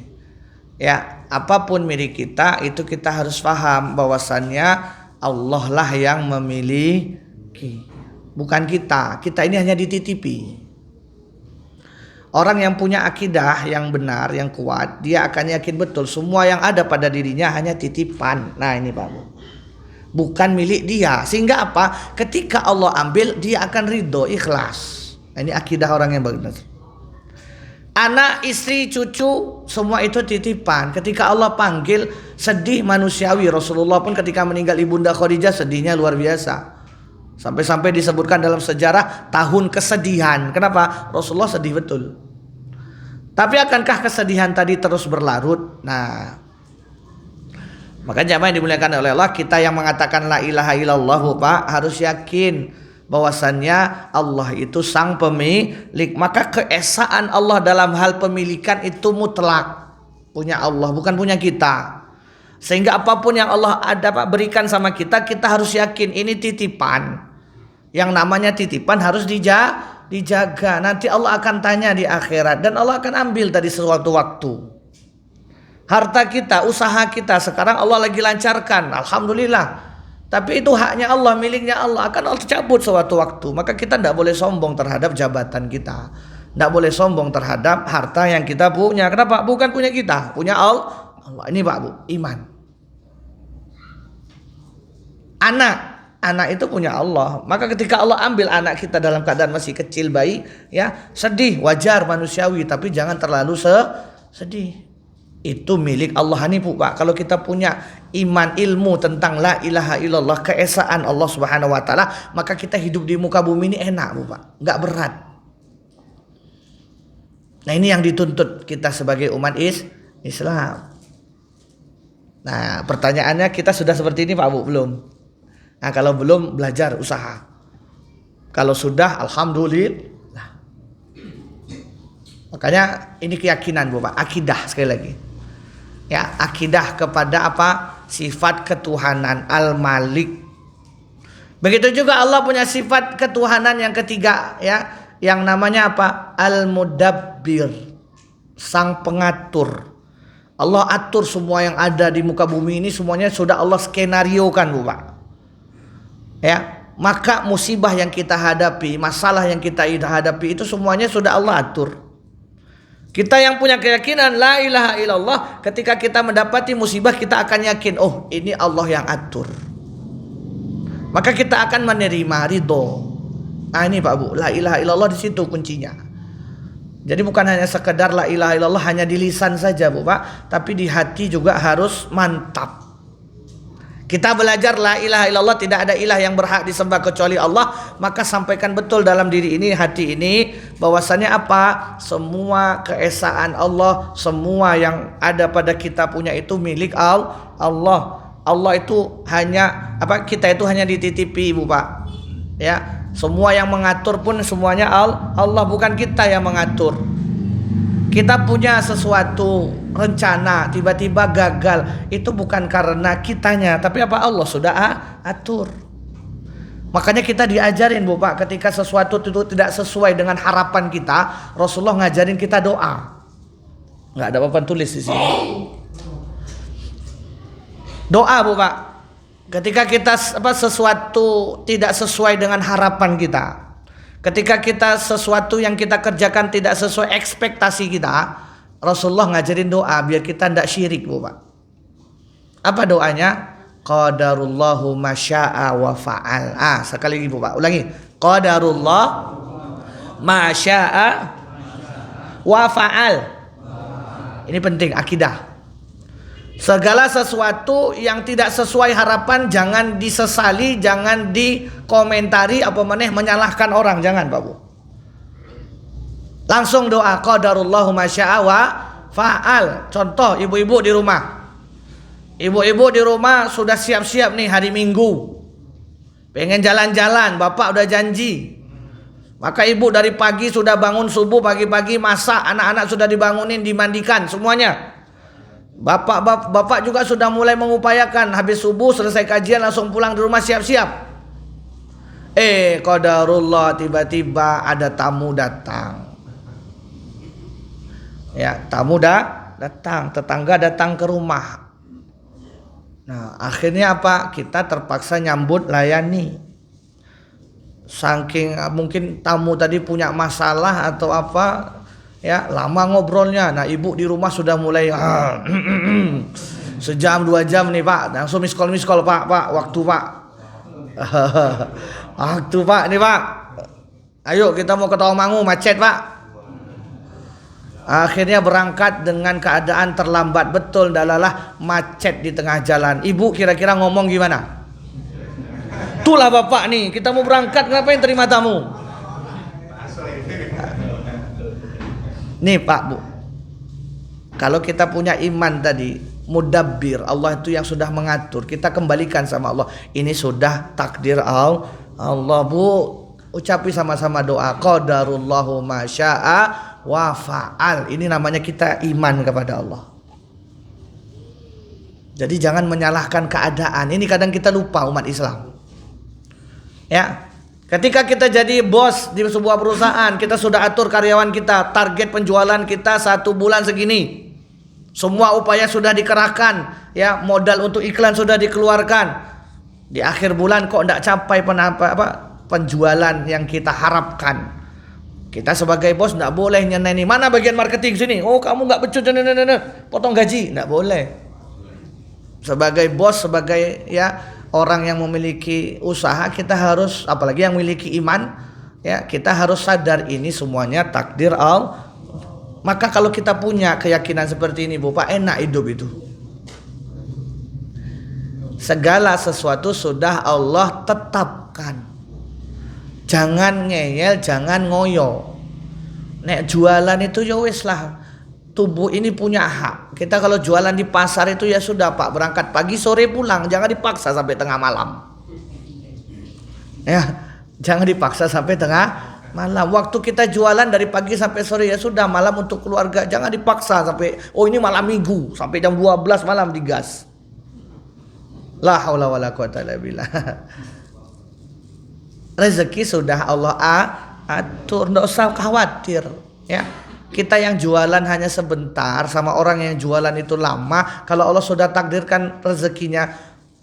Ya, apapun milik kita itu kita harus paham bahwasannya Allah lah yang memiliki, bukan kita. Kita ini hanya dititipi. Orang yang punya akidah yang benar, yang kuat, dia akan yakin betul semua yang ada pada dirinya hanya titipan. Nah, ini Pak Bu, bukan milik dia. Sehingga apa? Ketika Allah ambil, dia akan ridho, ikhlas. Nah, ini akidah orang yang benar. Anak, istri, cucu, semua itu titipan. Ketika Allah panggil, sedih manusiawi. Rasulullah pun ketika meninggal Ibunda Khadijah sedihnya luar biasa. Sampai-sampai disebutkan dalam sejarah tahun kesedihan. Kenapa? Rasulullah sedih betul. Tapi akankah kesedihan tadi terus berlarut? Nah, makanya jamaah yang dimuliakan oleh Allah, kita yang mengatakan la ilaha illallah Pak, harus yakin bahwasannya Allah itu sang pemilik. Maka keesaan Allah dalam hal pemilikan itu mutlak, punya Allah, bukan punya kita. Sehingga apapun yang Allah ada Pak berikan sama kita, kita harus yakin ini titipan. Yang namanya titipan harus dijaga. Nanti Allah akan tanya di akhirat, dan Allah akan ambil tadi sesuatu waktu. Harta kita, usaha kita sekarang Allah lagi lancarkan, alhamdulillah. Tapi itu haknya Allah, miliknya Allah, akan Allah cabut suatu waktu. Maka kita tidak boleh sombong terhadap jabatan kita, tidak boleh sombong terhadap harta yang kita punya. Kenapa? Bukan punya kita, punya Allah. Ini Pak Bu, iman. Anak itu punya Allah. Maka ketika Allah ambil anak kita dalam keadaan masih kecil, bayi, ya sedih, wajar, manusiawi. Tapi jangan terlalu sedih. Itu milik Allah nih Bu Pak. Kalau kita punya iman, ilmu tentang la ilaha illallah, keesaan Allah Subhanahu wa taala, maka kita hidup di muka bumi ini enak Bu Pak, enggak berat. Nah, ini yang dituntut kita sebagai umat Islam. Nah, pertanyaannya, kita sudah seperti ini Pak Bu belum? Nah, kalau belum, belajar, usaha. Kalau sudah, alhamdulillah. Makanya ini keyakinan Bu Pak, akidah sekali lagi. Ya, akidah kepada apa? Sifat ketuhanan Al-Malik. Begitu juga Allah punya sifat ketuhanan yang ketiga, ya, yang namanya apa? Al-Mudabbir, sang pengatur. Allah atur semua yang ada di muka bumi ini, semuanya sudah Allah skenariokan Bu Pak. Ya, maka musibah yang kita hadapi, masalah yang kita hadapi itu semuanya sudah Allah atur. Kita yang punya keyakinan la ilaha illallah, ketika kita mendapati musibah kita akan yakin, oh ini Allah yang atur. Maka kita akan menerima ridho. Nah, ini Pak Bu, la ilaha illallah di situ kuncinya. Jadi bukan hanya sekedar la ilaha illallah hanya di lisan saja Bu Pak, tapi di hati juga harus mantap. Kita belajar la ilaha illallah, tidak ada ilah yang berhak disembah kecuali Allah. Maka sampaikan betul dalam diri ini, hati ini, bahwasannya apa? Semua keesaan Allah, semua yang ada pada kita punya itu milik Allah. Allah itu hanya apa? Kita itu hanya dititipi Bu Pak. Ya, semua yang mengatur pun semuanya Allah, bukan kita yang mengatur. Kita punya sesuatu rencana tiba-tiba gagal, itu bukan karena kitanya, tapi apa? Allah sudah atur. Makanya kita diajarin Bu Pak, ketika sesuatu itu tidak sesuai dengan harapan kita, Rasulullah ngajarin kita doa. Nggak ada papan tulis di sini. Doa Bu Pak. Ketika kita sesuatu tidak sesuai dengan harapan kita, ketika kita sesuatu yang kita kerjakan tidak sesuai ekspektasi kita, Rasulullah ngajarin doa biar kita tidak syirik Bu Pak. Apa doanya? Qadarullahu masya'a wa fa'al. Sekali lagi Pak, ulangi. Qadarullah masya'a wa fa'al. Ini penting akidah. Segala sesuatu yang tidak sesuai harapan jangan disesali, jangan dikomentari apa meneh menyalahkan orang, jangan Pak Bu. Langsung doa qadarullahu masya'a wa fa'al. Contoh ibu-ibu di rumah. Ibu-ibu di rumah sudah siap-siap nih hari Minggu. Pengen jalan-jalan, bapak udah janji. Maka ibu dari pagi sudah bangun subuh, pagi-pagi masak, anak-anak sudah dibangunin, dimandikan semuanya. Bapak juga sudah mulai mengupayakan habis subuh selesai kajian langsung pulang di rumah siap-siap. Qadarullah tiba-tiba ada tamu datang. Ya, tamu datang, tetangga datang ke rumah. Nah, akhirnya apa? Kita terpaksa nyambut, layani. Saking mungkin tamu tadi punya masalah atau apa, ya lama ngobrolnya. Nah ibu di rumah sudah mulai sejam 2 jam nih Pak, langsung miss call Pak, waktu Pak. Waktu Pak nih Pak, ayo kita mau ke Tawamangu, macet Pak. Akhirnya berangkat dengan keadaan terlambat, betul dalalah macet di tengah jalan. Ibu kira-kira ngomong gimana? Itulah bapak nih, kita mau berangkat ngapain terima tamu? Nih Pak Bu, kalau kita punya iman tadi, mudabbir, Allah itu yang sudah mengatur, kita kembalikan sama Allah. Ini sudah takdir Allah Bu. Ucapi sama-sama doa qadarullahu masya'a wa fa'al. Ini namanya kita iman kepada Allah. Jadi jangan menyalahkan keadaan. Ini kadang kita lupa umat Islam. Ya, ketika kita jadi bos di sebuah perusahaan, kita sudah atur karyawan kita, target penjualan kita 1 bulan segini. Semua upaya sudah dikerahkan, ya, modal untuk iklan sudah dikeluarkan. Di akhir bulan kok tidak capai penjualan yang kita harapkan. Kita sebagai bos tidak boleh nyeneni, mana bagian marketing sini? Oh, kamu nggak becus, potong gaji, tidak boleh. Sebagai bos, sebagai ya orang yang memiliki usaha, kita harus, apalagi yang memiliki iman, ya kita harus sadar ini semuanya takdir Allah. Maka kalau kita punya keyakinan seperti ini Bu Pak, enak hidup itu. Segala sesuatu sudah Allah tetapkan. Jangan ngeyel, jangan ngoyo. Nek jualan itu ya wis lah. Tubuh ini punya hak. Kita kalau jualan di pasar itu ya sudah Pak, berangkat pagi sore pulang, jangan dipaksa sampai tengah malam. Ya, jangan dipaksa sampai tengah malam. Waktu kita jualan dari pagi sampai sore ya sudah, malam untuk keluarga. Jangan dipaksa sampai ini malam Minggu sampai jam 12 malam digas. La haula wala quwata illa billah. Rezeki sudah Allah atur, enggak usah khawatir, ya. Kita yang jualan hanya sebentar sama orang yang jualan itu lama, kalau Allah sudah takdirkan rezekinya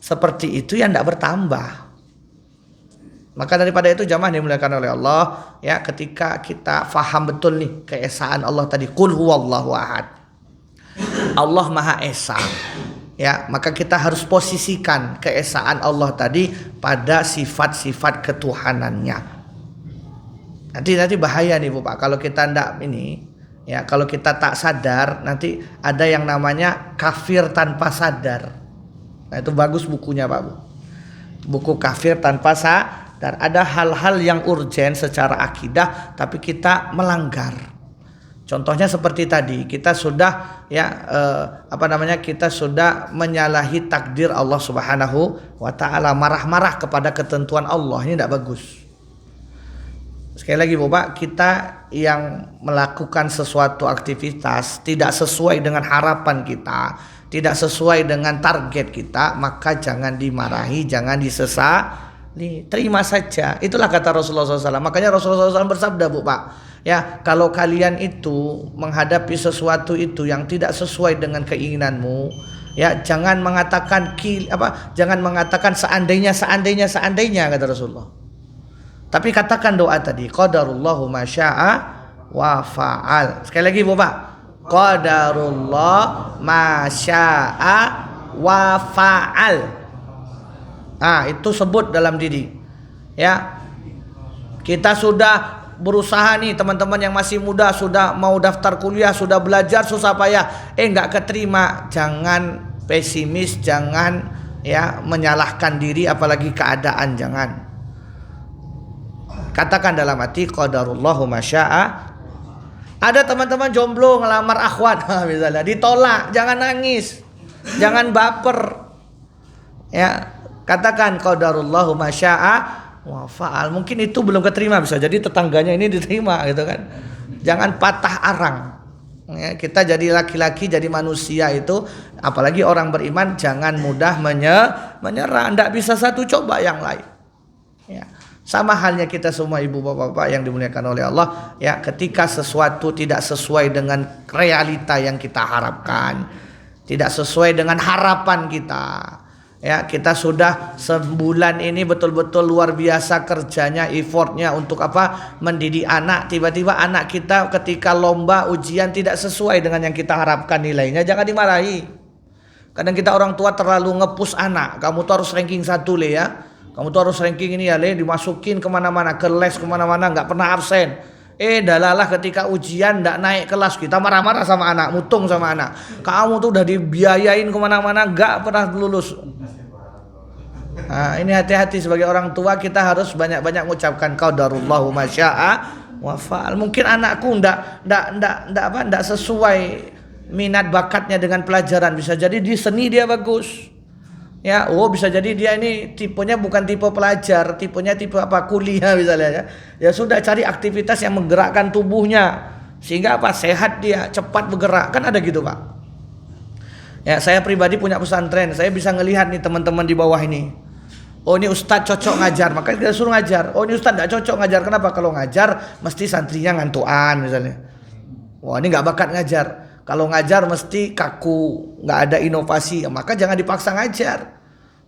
seperti itu ya tidak bertambah. Maka daripada itu jamaah dimuliakan oleh Allah, ya, ketika kita faham betul nih keesaan Allah tadi, qul huwallahu ahad, Allah Maha Esa, ya, maka kita harus posisikan keesaan Allah tadi pada sifat-sifat ketuhanannya. Nanti bahaya nih Bu Pak, kalau kita ndak ini, ya, kalau kita tak sadar, nanti ada yang namanya kafir tanpa sadar. Nah itu bagus bukunya Pak Bu, buku kafir tanpa sadar. Ada hal-hal yang urgen secara akidah tapi kita melanggar. Contohnya seperti tadi, kita sudah kita sudah menyalahi takdir Allah Subhanahu wa taala, marah-marah kepada ketentuan Allah. Ini tidak bagus. Sekali lagi Bapak, kita yang melakukan sesuatu aktivitas tidak sesuai dengan harapan kita, tidak sesuai dengan target kita, maka jangan dimarahi, jangan disesali, terima saja. Itulah kata Rasulullah SAW. Makanya Rasulullah SAW bersabda Bu Pak, ya, kalau kalian itu menghadapi sesuatu itu yang tidak sesuai dengan keinginanmu, ya jangan mengatakan seandainya kata Rasulullah. Tapi katakan doa tadi, qadarullahu masya'a wa fa'al. Sekali lagi Bapak, qadarullah masya'a wa fa'al. Itu sebut dalam diri. Ya. Kita sudah berusaha nih teman-teman yang masih muda, sudah mau daftar kuliah, sudah belajar susah payah, nggak keterima. Jangan pesimis, jangan ya menyalahkan diri apalagi keadaan, jangan. Katakan dalam hati qadarullahu masya'a. Ada teman-teman jomblo ngelamar akhwat misalnya, ditolak, jangan nangis, jangan baper. Ya, katakan qadarullahu masya'a wa fa'al. Mungkin itu belum keterima, bisa jadi tetangganya ini diterima gitu kan. Jangan patah arang. Ya, kita jadi laki-laki, jadi manusia itu, apalagi orang beriman, jangan mudah menyerah. Tidak bisa satu, coba yang lain. Ya. Sama halnya kita semua ibu bapak-bapak yang dimuliakan oleh Allah. Ya, ketika sesuatu tidak sesuai dengan realita yang kita harapkan, tidak sesuai dengan harapan kita. Ya, kita sudah sebulan ini betul-betul luar biasa kerjanya, effortnya untuk apa? Mendidik anak. Tiba-tiba anak kita ketika lomba ujian tidak sesuai dengan yang kita harapkan nilainya, jangan dimarahi. Kadang kita orang tua terlalu nge-push anak. Kamu tuh harus ranking 1 le ya. Kamu tuh harus ranking ini ya le, dimasukin kemana-mana, ke les kemana-mana, nggak pernah absen. Dalalah ketika ujian nggak naik kelas, kita marah-marah sama anak, mutung sama anak. Kamu tuh udah dibiayain kemana-mana, nggak pernah lulus. Nah, ini hati-hati sebagai orang tua, kita harus banyak-banyak mengucapkan qadarullahu masya'a wa fa'al. Mungkin anakku ndak sesuai minat bakatnya dengan pelajaran, bisa jadi di seni dia bagus. Ya, bisa jadi dia ini tipenya bukan tipe pelajar, tipenya tipe apa kuliah misalnya ya. Ya sudah, cari aktivitas yang menggerakkan tubuhnya sehingga apa? Sehat dia, cepat bergerak. Kan ada gitu, Pak. Ya, saya pribadi punya pesantren, saya bisa ngelihat nih teman-teman di bawah ini. Oh, ini ustadz cocok ngajar, maka kita suruh ngajar. Oh, ini ustadz gak cocok ngajar, kenapa? Kalau ngajar mesti santrinya ngantuan misalnya. Wah, ini gak bakat ngajar. Kalau ngajar mesti kaku, gak ada inovasi, maka jangan dipaksa ngajar.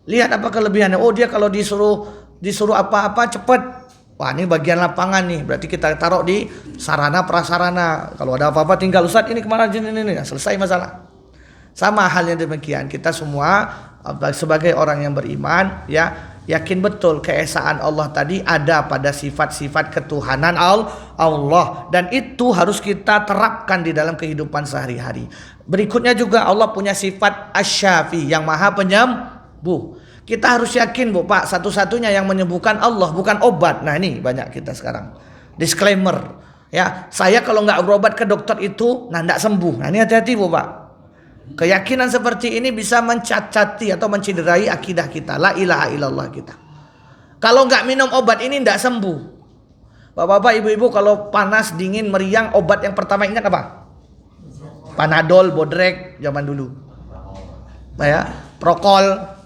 Lihat apa kelebihannya. Oh, dia kalau disuruh apa-apa cepet. Wah, ini bagian lapangan nih, berarti kita taruh di sarana prasarana. Kalau ada apa-apa tinggal ustadz ini kemana ini, selesai masalah. Sama halnya demikian, kita semua sebagai orang yang beriman ya, yakin betul keesaan Allah tadi ada pada sifat-sifat ketuhanan Allah, dan itu harus kita terapkan di dalam kehidupan sehari-hari. Berikutnya juga Allah punya sifat asy-syafi, yang maha penyembuh. Kita harus yakin, Bu Pak, satu-satunya yang menyembuhkan Allah, bukan obat. Nah, ini banyak kita sekarang disclaimer ya, saya kalau nggak berobat ke dokter itu nggak sembuh. Nah, ini hati-hati, Bu Pak. Keyakinan seperti ini bisa mencacati atau menciderai akidah kita, la ilaha illallah kita. Kalau nggak minum obat ini nggak sembuh. Bapak-bapak, ibu-ibu, kalau panas, dingin, meriang, obat yang pertama ingat apa? Panadol, Bodrek zaman dulu. Ya, Prokol.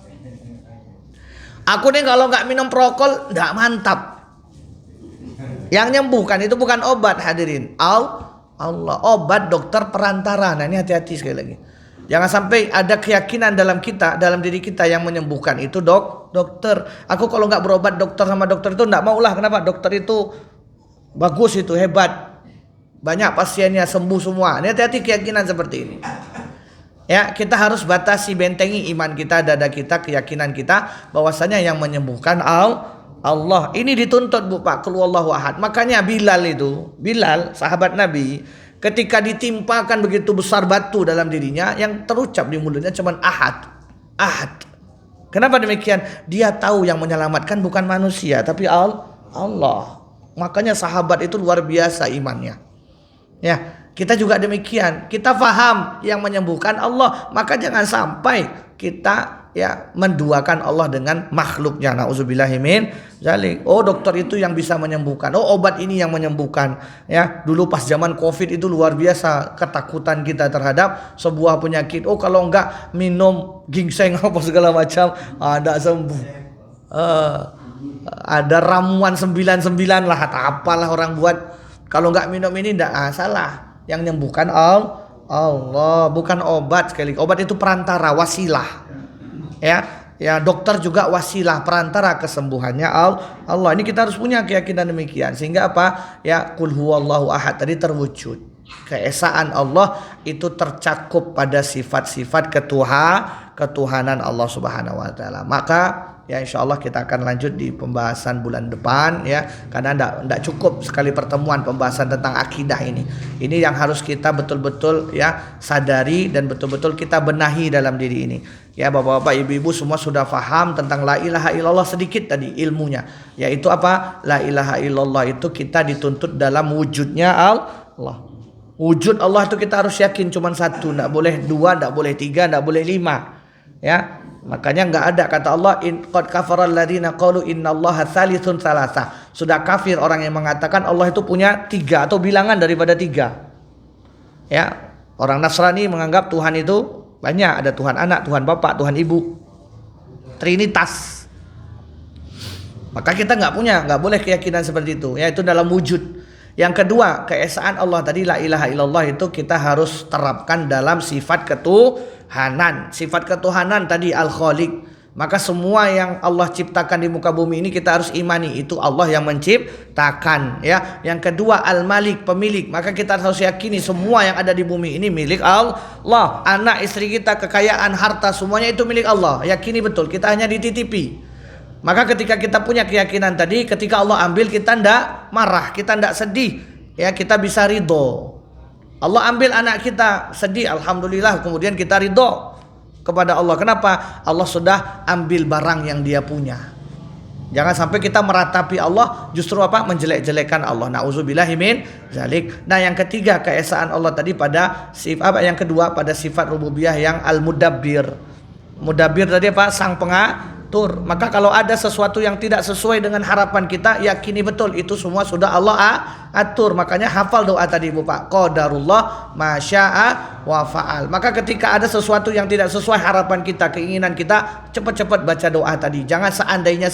Aku nih kalau nggak minum Prokol nggak mantap. Yang nyembuhkan itu bukan obat, hadirin. Allah, obat dokter perantara. Nah, ini hati-hati sekali lagi. Jangan sampai ada keyakinan dalam diri kita yang menyembuhkan itu dokter. Aku kalau nggak berobat dokter sama dokter itu nggak maulah. Kenapa? Dokter itu bagus, itu hebat, banyak pasiennya sembuh semua. Ini hati-hati keyakinan seperti ini. Ya, kita harus batasi, bentengi iman kita, dada kita, keyakinan kita bahwasanya yang menyembuhkan Allah. Ini dituntut, Bu Pak, qul huwallahu ahad. Makanya Bilal sahabat Nabi, ketika ditimpakan begitu besar batu dalam dirinya, yang terucap di mulutnya cuma ahad. Kenapa demikian? Dia tahu yang menyelamatkan bukan manusia tapi Allah. Makanya sahabat itu luar biasa imannya. Ya, kita juga demikian. Kita faham yang menyembuhkan Allah, maka jangan sampai kita ya menduakan Allah dengan makhluknya. Nauzubillahi min dzalik. Oh, dokter itu yang bisa menyembuhkan. Oh, obat ini yang menyembuhkan. Ya, dulu pas zaman Covid itu luar biasa ketakutan kita terhadap sebuah penyakit. Oh, kalau enggak minum ginseng apa segala macam, ada sembuh. Ada ramuan 99 lah, apalah orang buat. Kalau enggak minum ini enggak salah. Yang menyembuhkan Allah, bukan obat. Sekali obat itu perantara, wasilah. Ya, dokter juga wasilah, perantara kesembuhannya Allah. Ini kita harus punya keyakinan demikian, sehingga apa? Ya, qul huwallahu ahad tadi terwujud. Keesaan Allah itu tercakup pada sifat-sifat ketuhanan Allah Subhanahu wa taala. Maka ya insyaallah kita akan lanjut di pembahasan bulan depan ya, karena enggak cukup sekali pertemuan pembahasan tentang akidah ini. Ini yang harus kita betul-betul ya sadari dan betul-betul kita benahi dalam diri ini. Ya bapak-bapak, ibu-ibu semua sudah faham tentang la ilaha illallah sedikit tadi ilmunya. Yaitu apa? La ilaha illallah itu kita dituntut dalam wujudnya Allah. Wujud Allah itu kita harus yakin cuma satu, tidak boleh dua, tidak boleh tiga, tidak boleh lima. Ya, makanya nggak ada kata Allah qad kafara alladziina qalu innallaha tsalitsun tsalatsa. Sudah kafir orang yang mengatakan Allah itu punya tiga atau bilangan daripada tiga. Ya, orang Nasrani menganggap Tuhan itu banyak, ada Tuhan Anak, Tuhan Bapa, Tuhan Ibu, Trinitas. Maka kita nggak boleh keyakinan seperti itu. Ya, itu dalam wujud. Yang kedua, keesaan Allah tadi la ilaha illallah itu kita harus terapkan dalam sifat ketuhanan. Sifat ketuhanan tadi al-Khaliq. Maka semua yang Allah ciptakan di muka bumi ini kita harus imani itu Allah yang menciptakan ya. Yang kedua al-Malik, pemilik. Maka kita harus yakini semua yang ada di bumi ini milik Allah. Anak, istri kita, kekayaan, harta semuanya itu milik Allah. Yakini betul, kita hanya dititipi. Maka ketika kita punya keyakinan tadi, ketika Allah ambil kita ndak marah, kita ndak sedih, ya kita bisa ridho. Allah ambil anak kita sedih, alhamdulillah, kemudian kita ridho kepada Allah. Kenapa? Allah sudah ambil barang yang Dia punya. Jangan sampai kita meratapi Allah, justru apa? Menjelek-jelekan Allah. Nauzubillahi min zalik. Nah, yang ketiga keesaan Allah tadi pada sifat apa? Yang kedua pada sifat rububiyah yang al-mudabbir. Mudabbir tadi apa? Sang pengatur. Maka kalau ada sesuatu yang tidak sesuai dengan harapan kita, yakini betul itu semua sudah Allah atur. Makanya hafal doa tadi Ibu Pak, qadarullah masya'a wa fa'al. Maka ketika ada sesuatu yang tidak sesuai harapan kita, keinginan kita, cepat-cepat baca doa tadi. Jangan seandainya.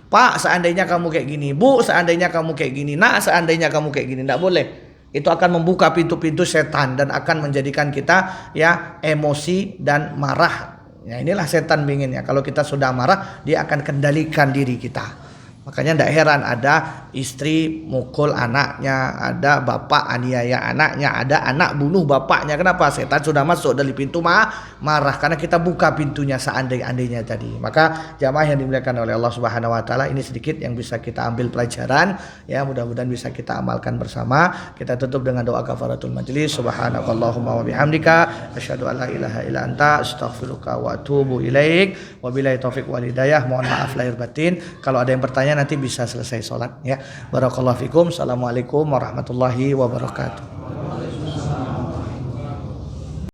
Pak, seandainya kamu kayak gini. Bu, seandainya kamu kayak gini. Nak, seandainya kamu kayak gini. Tidak boleh. Itu akan membuka pintu-pintu setan dan akan menjadikan kita ya emosi dan marah. Ya inilah setan binginnya. Kalau kita sudah marah, dia akan kendalikan diri kita. Makanya tidak heran ada istri mukul anaknya, ada bapak aniaya anaknya, ada anak bunuh bapaknya. Kenapa? Setan sudah masuk dari pintu marah. Karena kita buka pintunya seandainya tadi. Maka jamaah yang dimuliakan oleh Allah Subhanahu Wa Taala, ini sedikit yang bisa kita ambil pelajaran. Ya mudah-mudahan bisa kita amalkan bersama. Kita tutup dengan doa kafaratul majlis. Subhanakallahumma wa bihamdika asyhadu an la ilaha illa anta astaghfiruka wa atubu ilaik. Wabillahi taufik wal hidayah. Mohon maaf lahir batin. Kalau ada yang bertanya nanti bisa selesai sholat ya. Barakallahu fikum. Assalamualaikum warahmatullahi wabarakatuh.